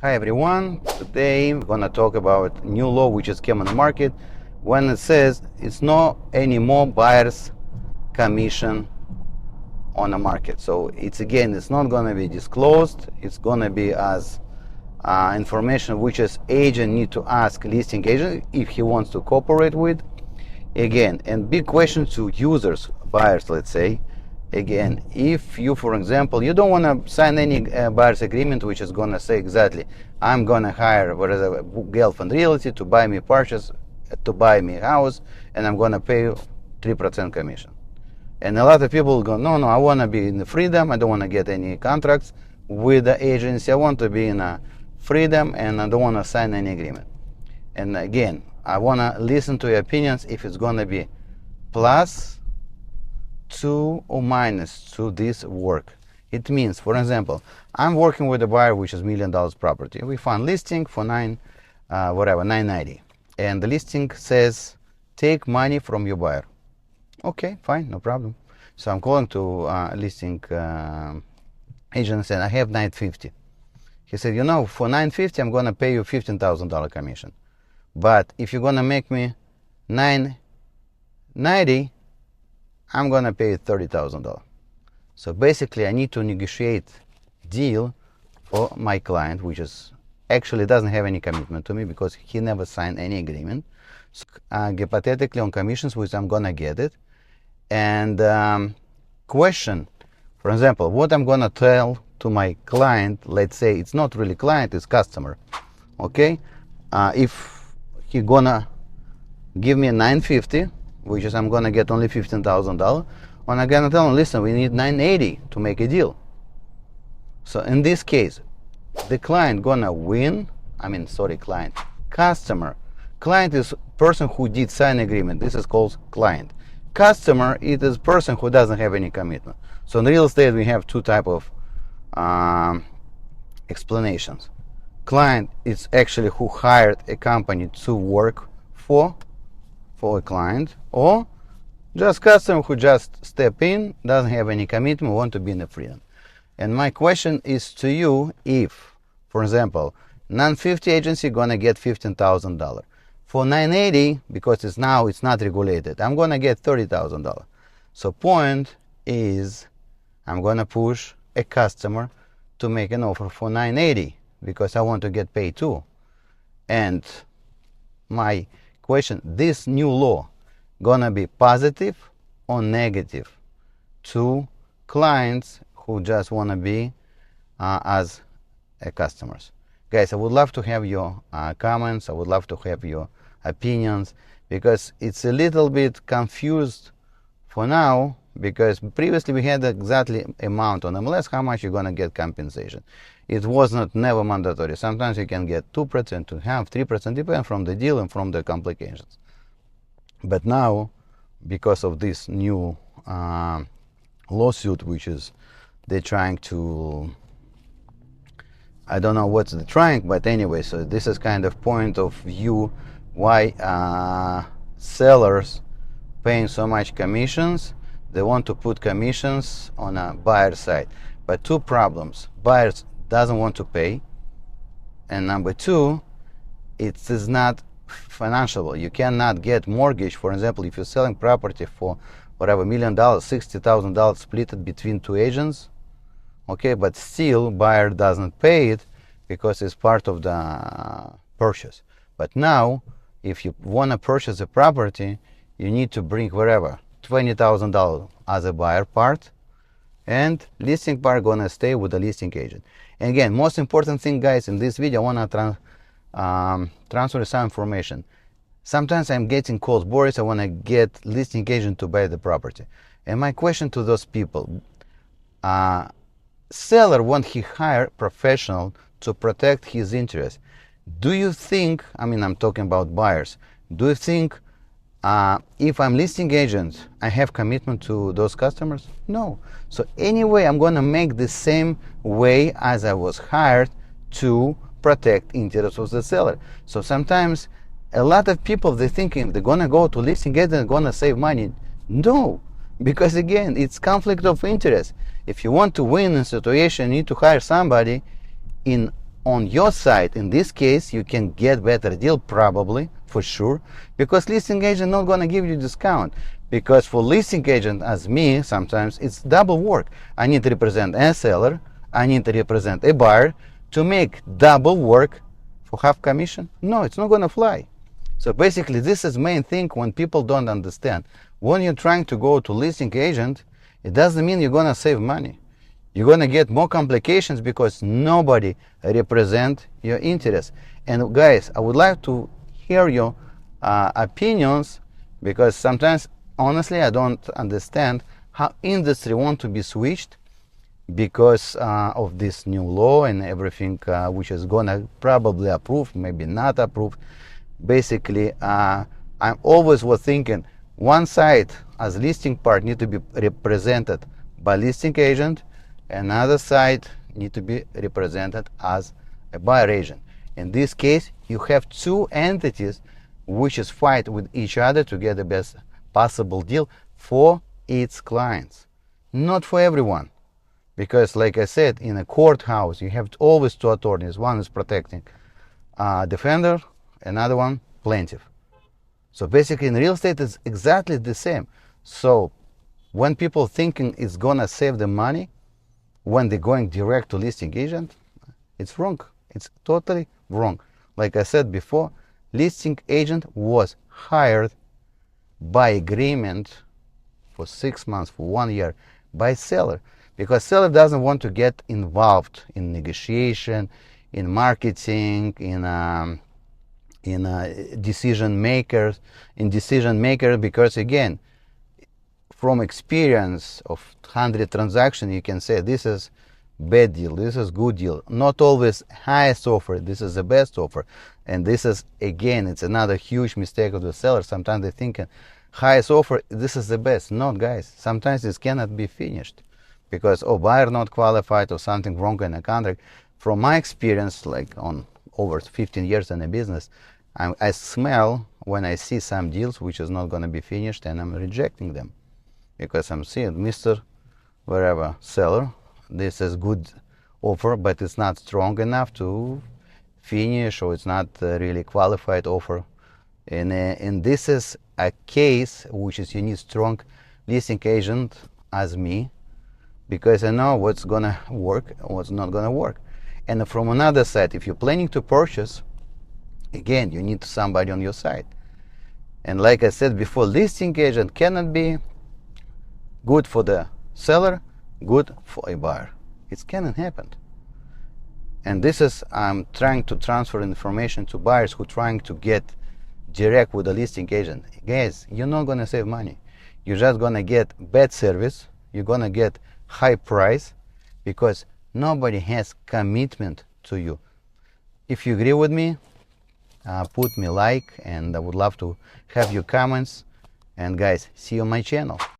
Hi everyone, today we're gonna talk about new law which just came on the market when it says it's not anymore buyer's commission on the market. So it's not gonna be disclosed, it's gonna be as information which is agent need to ask listing agent if he wants to cooperate with. Again, and big question to users, buyers, let's say. Again, if you, for example, you don't want to sign any buyer's agreement which is going to say exactly, I'm going to hire whatever Gelfand Realty to buy me purchase, to buy me a house, and I'm going to pay you 3% commission. And a lot of people go, no, I want to be in the freedom. I don't want to get any contracts with the agency. I want to be in a freedom, and I don't want to sign any agreement. And again, I want to listen to your opinions if it's going to be plus to or minus to this work. It means, for example, I'm working with a buyer which is $1 million property. We found listing for 990, and the listing says take money from your buyer. Okay, fine, no problem. So I'm calling to listing agent and said I have 950. He said, for 950 I'm gonna pay you $15,000 commission, but if you're gonna make me 990, I'm gonna pay $30,000. So basically I need to negotiate deal for my client, which is actually doesn't have any commitment to me because he never signed any agreement. So hypothetically on commissions, which I'm gonna get it. And question, for example, what I'm gonna tell to my client, let's say it's not really client, it's customer. Okay, if he gonna give me 950, which is I'm gonna get only $15,000, and I'm gonna tell him, listen, we need 980 to make a deal. So in this case, the client gonna win. Customer. Client is person who did sign agreement. This is called client. Customer, it is person who doesn't have any commitment. So in real estate, we have two type of explanations. Client is actually who hired a company to work for a client, or just customer who just step in, doesn't have any commitment, want to be in the freedom. And my question is to you, if, for example, 950 agency gonna get $15,000. For 980, because it's not regulated, I'm gonna get $30,000. So point is, I'm gonna push a customer to make an offer for 980 because I want to get paid too. And my question, this new law gonna be positive or negative to clients who just want to be as customers? Guys, I would love to have your comments. I would love to have your opinions, because it's a little bit confused for now, because previously we had exactly amount on MLS how much you're gonna get compensation. It was not never mandatory. Sometimes you can get 2%, 2.5%, 3%, depending from the deal and from the complications. But now, because of this new lawsuit, which is they're trying to, I don't know what's the trying, but anyway, so this is kind of point of view why sellers paying so much commissions. They want to put commissions on a buyer side, but two problems: buyers doesn't want to pay, and number two, it is not financial. You cannot get mortgage. For example, if you're selling property for whatever $1 million, $60,000 split it between two agents, okay, but still buyer doesn't pay it because it's part of the purchase. But now, if you want to purchase a property, you need to bring wherever $20,000 as a buyer part, and listing part gonna stay with the listing agent. And again, most important thing, guys, in this video, I want to transfer some information. Sometimes I'm getting calls, Boris, I want to get listing agent to buy the property. And my question to those people, seller want he hire professional to protect his interest. Do you think, I'm talking about buyers, do you think if I'm listing agent, I have commitment to those customers? No. So anyway, I'm gonna make the same way as I was hired to protect interests of the seller. So sometimes a lot of people, they're thinking they're gonna go to listing agent and gonna save money. No, because again, it's conflict of interest. If you want to win in a situation, you need to hire somebody in on your side, in this case, you can get better deal probably, for sure, because listing agent not going to give you discount. Because for listing agent as me, sometimes it's double work. I need to represent a seller, I need to represent a buyer to make double work for half commission. No, it's not going to fly. So basically, this is main thing when people don't understand. When you're trying to go to listing agent, it doesn't mean you're going to save money. You're going to get more complications because nobody represent your interest. And guys, I would like to hear your opinions, because sometimes, honestly, I don't understand how industry want to be switched because of this new law and everything, which is going to probably approve, maybe not approve. Basically, I always was thinking one side as listing part need to be represented by listing agent, another side need to be represented as a buyer agent. In this case, you have two entities which is fight with each other to get the best possible deal for its clients, not for everyone. Because like I said, in a courthouse, you have always two attorneys. One is protecting defender, another one plaintiff. So basically in real estate, it's exactly the same. So when people thinking it's gonna save them money, when they're going direct to listing agent, it's wrong. It's totally wrong. Like I said before, listing agent was hired by agreement for 6 months, for 1 year, by seller, because seller doesn't want to get involved in negotiation, in marketing, in decision makers, because again, from experience of 100 transactions, you can say this is bad deal, this is good deal. Not always highest offer, this is the best offer. And this is, again, it's another huge mistake of the seller. Sometimes they think highest offer, this is the best. No, guys, sometimes this cannot be finished because, oh, buyer not qualified or something wrong in a contract. From my experience, like on over 15 years in a business, I smell when I see some deals which is not going to be finished, and I'm rejecting them. Because I'm seeing Mr. wherever seller, this is good offer, but it's not strong enough to finish, or it's not really qualified offer. And this is a case which is you need strong listing agent as me, because I know what's gonna work and what's not gonna work. And from another side, if you're planning to purchase, again, you need somebody on your side. And like I said before, listing agent cannot be good for the seller, good for a buyer. It cannot happen. And this is, I'm trying to transfer information to buyers who are trying to get direct with a listing agent. Guys, you're not going to save money. You're just going to get bad service. You're going to get high price because nobody has commitment to you. If you agree with me, put me like, and I would love to have your comments. And guys, see you on my channel.